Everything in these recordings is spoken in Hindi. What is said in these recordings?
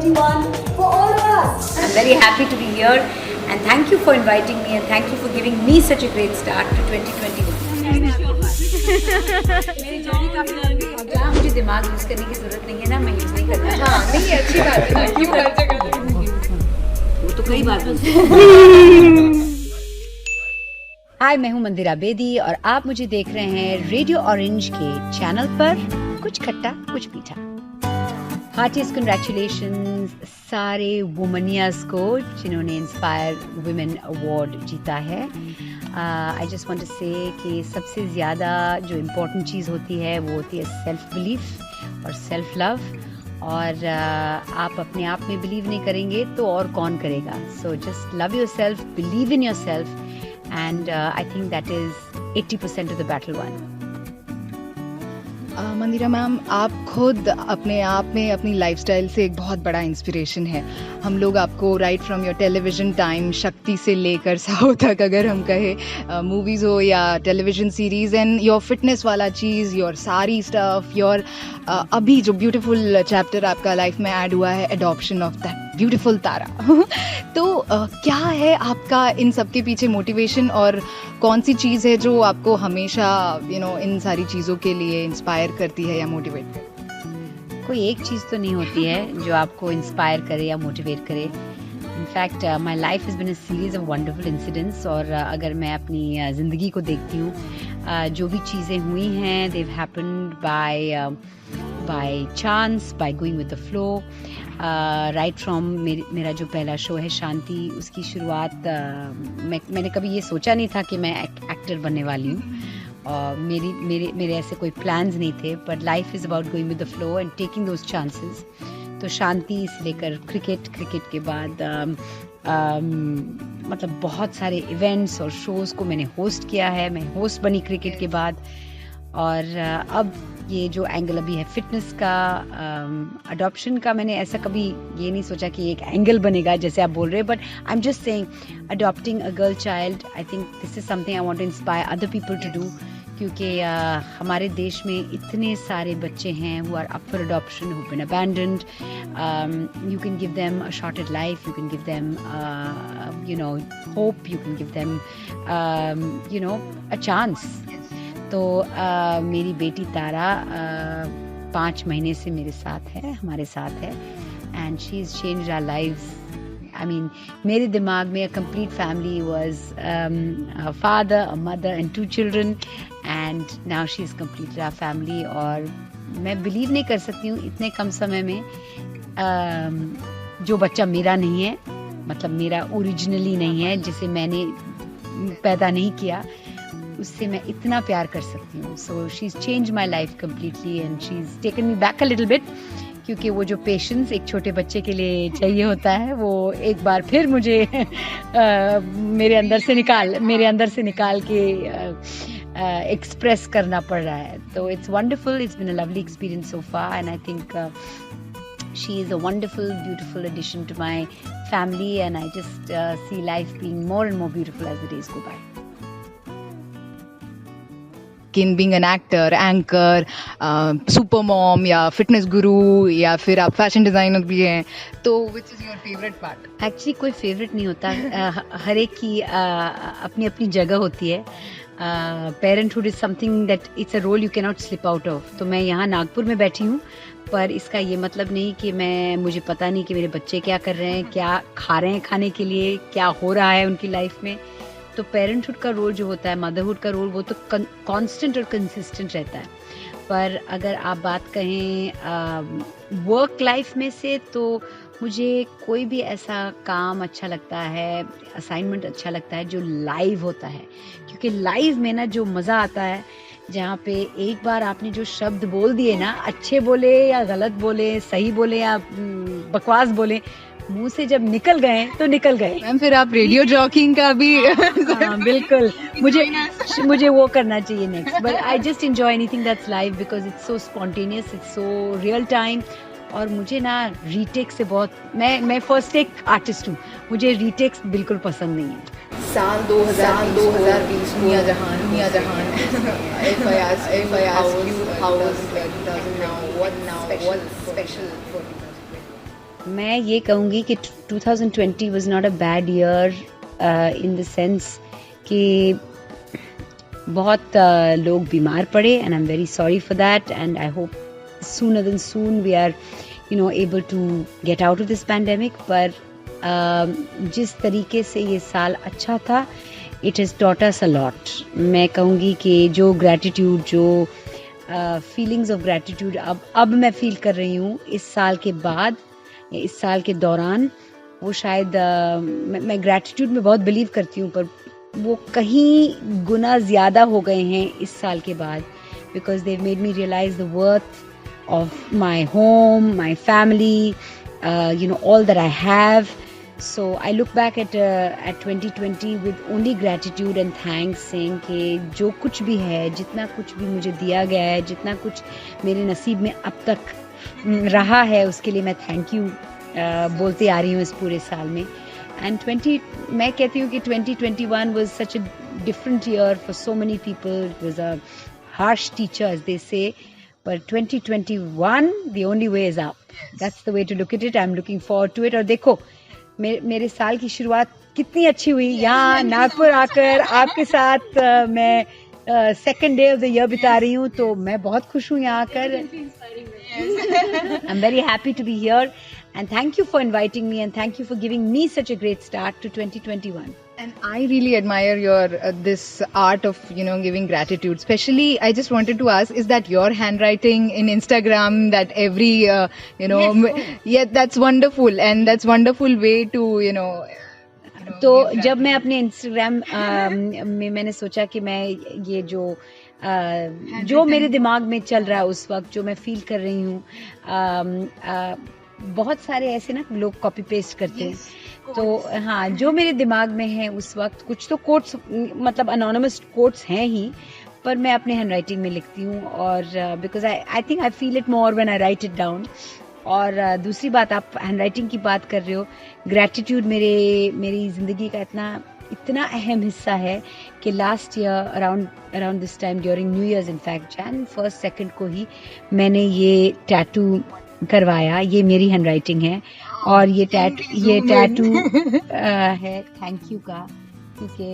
2021 for all of us. I'm very happy to be here and thank you for inviting me and thank you for giving me such a great start to 2021. मेरी जर्नी काफी लंबी है। जहाँ मुझे दिमाग यूज करने की जरूरत नहीं है ना, मैं यूज नहीं करना। हाँ नहीं अच्छी बात है ना, क्यों हर जगह वो तो कई बार हाय, मैं हूँ मंदिरा बेदी और आप मुझे देख रहे हैं रेडियो ऑरेंज के चैनल पर कुछ खट्टा कुछ मीठा। हार्टिएस्ट कंग्रेचुलेशंस सारे वुमनियास को जिन्होंने इंस्पायर वुमेन अवार्ड जीता है। आई जस्ट वांट टू से कि सबसे ज़्यादा जो इम्पोर्टेंट चीज़ होती है वो होती है सेल्फ बिलीफ और सेल्फ लव। और आप अपने आप में बिलीव नहीं करेंगे तो और कौन करेगा। So just love your self, believe in your self and I think that is 80% of the battle won. Mandira ma'am, आप खुद अपने आप में अपनी लाइफस्टाइल से एक बहुत बड़ा इंस्पिरेशन है। हम लोग आपको right from your television time, शक्ति से लेकर साउथ तक अगर हम कहें, मूवीज़ हो या television series, and your fitness वाला चीज़, योर सारी स्टफ, योर अभी जो ब्यूटीफुल चैप्टर आपका लाइफ में ऐड हुआ है, एडॉप्शन ऑफ दैट ब्यूटीफुल तारा तो क्या है आपका इन सब के पीछे मोटिवेशन, और कौन सी चीज़ है जो आपको हमेशा इन सारी चीज़ों के लिए इंस्पायर करती है या मोटिवेट करती है? कोई एक चीज़ तो नहीं होती है जो आपको इंस्पायर करे या मोटिवेट करे। In fact my life is been a series of wonderful incidents. और अगर मैं अपनी ज़िंदगी को देखती हूँ, जो भी चीज़ें हुई हैं they've happened by chance, by going with the flow. Right from मेरा जो पहला शो है शांति, उसकी शुरुआत मैंने कभी ये सोचा नहीं था कि मैं एक्टर बनने वाली हूँ। और मेरे ऐसे कोई प्लान्स नहीं थे, but life is about going with the flow and taking those chances. तो शांति से लेकर क्रिकेट के बाद मतलब बहुत सारे इवेंट्स और शोज़ को मैंने होस्ट किया है। मैं होस्ट बनी क्रिकेट के बाद। और अब ये जो एंगल अभी है फिटनेस का, अडॉप्शन का, मैंने ऐसा कभी ये नहीं सोचा कि एक एंगल बनेगा जैसे आप बोल रहे हैं, but I am just saying adopting a girl child, I think this is something I want to inspire other people to do. क्योंकि हमारे देश में इतने सारे बच्चे हैं who are up for adoption, who've been abandoned. You can give them a shot at life, you can give them hope, you can give them a chance. तो मेरी बेटी तारा 5 महीने से मेरे साथ है, हमारे साथ है, and she is changed our lives. I mean, मेरे दिमाग में a complete family was a father, a mother and 2 children, and now she is completely our family. और मैं बिलीव नहीं कर सकती हूँ इतने कम समय में जो बच्चा मेरा नहीं है, मतलब मेरा ओरिजिनली नहीं है, जिसे मैंने पैदा नहीं किया, उससे मैं इतना प्यार कर सकती हूँ। So she is change my life completely and she is taken me back a little bit. क्योंकि वो जो पेशेंस एक छोटे बच्चे के लिए चाहिए होता है, वो एक बार फिर मुझे मेरे अंदर से निकाल के एक्सप्रेस करना पड़ रहा है। तो it's wonderful, it's been a lovely experience so far, and I think she is a wonderful, beautiful addition to my family, and I just see life being more and more beautiful as the days go by. In being an actor, anchor, super mom या फिटनेस गुरु, या फिर आप फैशन डिज़ाइनर भी हैं, तो which is your favourite part? Actually कोई फेवरेट नहीं होता, हर एक की अपनी अपनी जगह होती है। Parenthood is something that it's a role you can not slip out of. तो मैं यहाँ नागपुर में बैठी हूँ, पर इसका ये मतलब नहीं कि मुझे पता नहीं कि मेरे बच्चे क्या कर रहे हैं, क्या खा रहे हैं खाने के लिए, क्या हो रहा है उनकी लाइफ में। तो पेरेंटहुड का रोल जो होता है, मदरहुड का रोल, वो तो कांस्टेंट और कंसिस्टेंट रहता है। पर अगर आप बात कहें वर्क लाइफ में से, तो मुझे कोई भी ऐसा काम अच्छा लगता है, असाइनमेंट अच्छा लगता है जो लाइव होता है। क्योंकि लाइव में ना जो मज़ा आता है, जहाँ पे एक बार आपने जो शब्द बोल दिए ना, अच्छे बोले या गलत बोले, सही बोले या बकवास बोले, मुंह से जब निकल गए तो निकल गए। मैम फिर आप रेडियो जॉकिंग का भी हाँ, बिल्कुल, मुझे वो करना चाहिए next. But I just enjoy anything that's live because it's so spontaneous, it's so real time. और मुझे ना रीटेक से बहुत, मैं फर्स्ट टेक आर्टिस्ट हूँ, मुझे रीटेक्स बिल्कुल पसंद नहीं है। साल 2020 मियां जहान if I ask you how was 2000 now, what special for 2020? मैं ये कहूँगी कि 2020 was not a bad year in the sense कि बहुत लोग बीमार पड़े and I'm very sorry for that and I hope sooner than soon we are able to get out of this pandemic. पर जिस तरीके से ये साल अच्छा था, it has taught us a lot. मैं कहूँगी कि जो gratitude, जो feelings of gratitude अब मैं feel कर रही हूँ इस साल के बाद, इस साल के दौरान, वो शायद मैं gratitude में बहुत believe करती हूँ, पर वो कहीं गुना ज़्यादा हो गए हैं इस साल के बाद, because they've made me realize the worth of my home, my family, all that I have. So I look back at 2020 with only gratitude and thanks, saying कि जो कुछ भी है, जितना कुछ भी मुझे दिया गया है, जितना कुछ मेरे नसीब में अब तक रहा है, उसके लिए मैं थैंक यू बोलती आ रही हूँ इस पूरे साल में. And मैं कहती हूँ कि 2021 was such a different year for so many people. It was a harsh teacher, as they say. But 2021, the only way is up. That's the way to look at it. I'm looking forward to it. और देखो, मेरे साल की शुरुआत कितनी अच्छी हुई. यहाँ नागपुर आकर आपके साथ मैं second day of the year बिता रही हूँ, तो मैं बहुत खुश हूँ यहाँ आकर. I'm very happy to be here. And thank you for inviting me and thank you for giving me such a great start to 2021. And I really admire your this art of giving gratitude. Especially, I just wanted to ask: is that your handwriting in Instagram? That every Yes. yeah, that's wonderful, and that's wonderful way to तो give जब मैं अपने Instagram में मैंने सोचा कि मैं ये जो मेरे दिमाग में चल रहा है उस वक्त, जो मैं फील कर रही हूँ, बहुत सारे ऐसे ना लोग कॉपी पेस्ट करते हैं. तो हाँ, जो मेरे दिमाग में है उस वक्त, कुछ तो कोट्स मतलब अनोनिमस कोट्स हैं ही, पर मैं अपने हैंड राइटिंग में लिखती हूँ. और because I think I feel it more when I right it down. और दूसरी बात, आप हैंड राइटिंग की बात कर रहे हो, ग्रैटिट्यूड मेरी ज़िंदगी का इतना अहम हिस्सा है कि last year around this time during new years, in fact Jan 1st 2nd को ही मैंने ये टैटू करवाया. ये मेरी हैंड राइटिंग है और ये टैटू है थैंक यू का, क्योंकि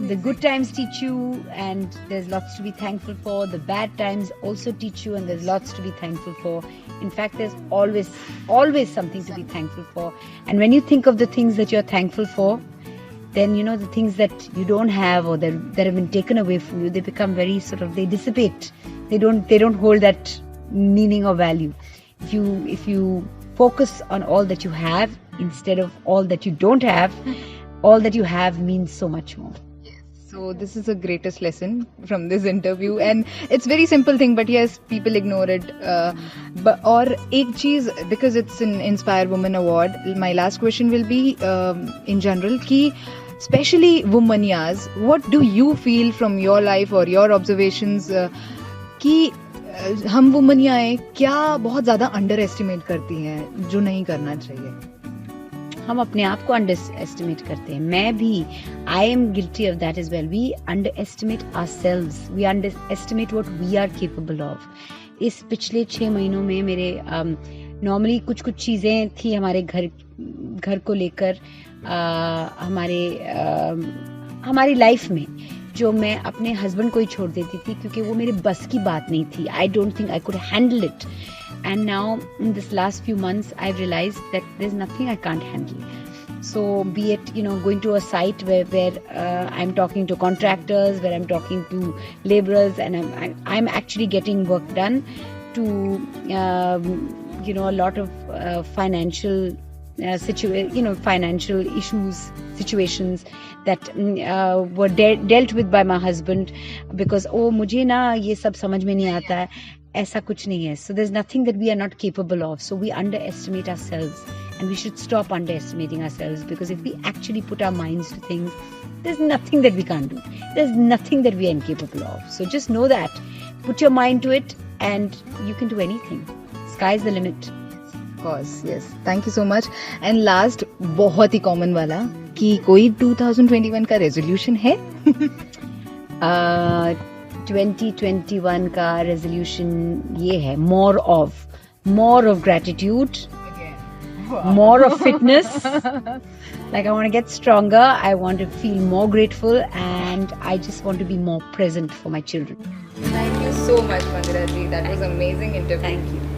the good times teach you and there's lots to be thankful for. The bad times also teach you and there's lots to be thankful for. In fact, there's always something to be thankful for. And when you think of the things that you're thankful for, then the things that you don't have or that have been taken away from you, they become very they dissipate. They don't hold that meaning or value. If you focus on all that you have instead of all that you don't have, all that you have means so much more. So this is the greatest lesson from this interview, and it's very simple thing, but yes, people ignore it. But और एक चीज, because it's an Inspire Woman Award, my last question will be in general कि especially womanias, what do you feel from your life or your observations कि हम वुमनियाएं क्या बहुत ज़्यादा अंडर एस्टिमेट करती हैं, जो नहीं करना चाहिए? हम अपने आप को अंडर एस्टिमेट करते हैं. मैं भी, I am guilty of that as well. We underestimate ourselves, we underestimate what we are capable of. इस पिछले 6 महीनों में मेरे नॉर्मली कुछ चीज़ें थी हमारे घर को लेकर, हमारी लाइफ में, जो मैं अपने हस्बैंड को ही छोड़ देती थी क्योंकि वो मेरे बस की बात नहीं थी. I don't think I could handle it. And now in this last few months I've realized that there's nothing I can't handle. So be it going to a site where I'm talking to contractors, where I'm talking to laborers, and I'm actually getting work done to a lot of financial financial issues, situations that were dealt with by my husband, because मुझे ना ये सब समझ में नहीं आता है. ऐसा कुछ नहीं है. So there's nothing that we are not capable of. So we underestimate ourselves, and we should stop underestimating ourselves, because if we actually put our minds to things, there's nothing that we can't do. There's nothing that we are incapable of. So just know that. Put your mind to it and you can do anything. Sky's the limit. Of course, yes. Thank you so much. And last, बहुत ही कॉमन वाला, कि कोई 2021 का रेजोल्यूशन है? 2021 का रेजोल्यूशन ये है, more of. more of gratitude, Again. more of fitness. Like I want to get stronger, I want to feel more grateful, and I just want to be more present for my children. Thank you so much, Mandira ji. That was amazing interview. Thank you.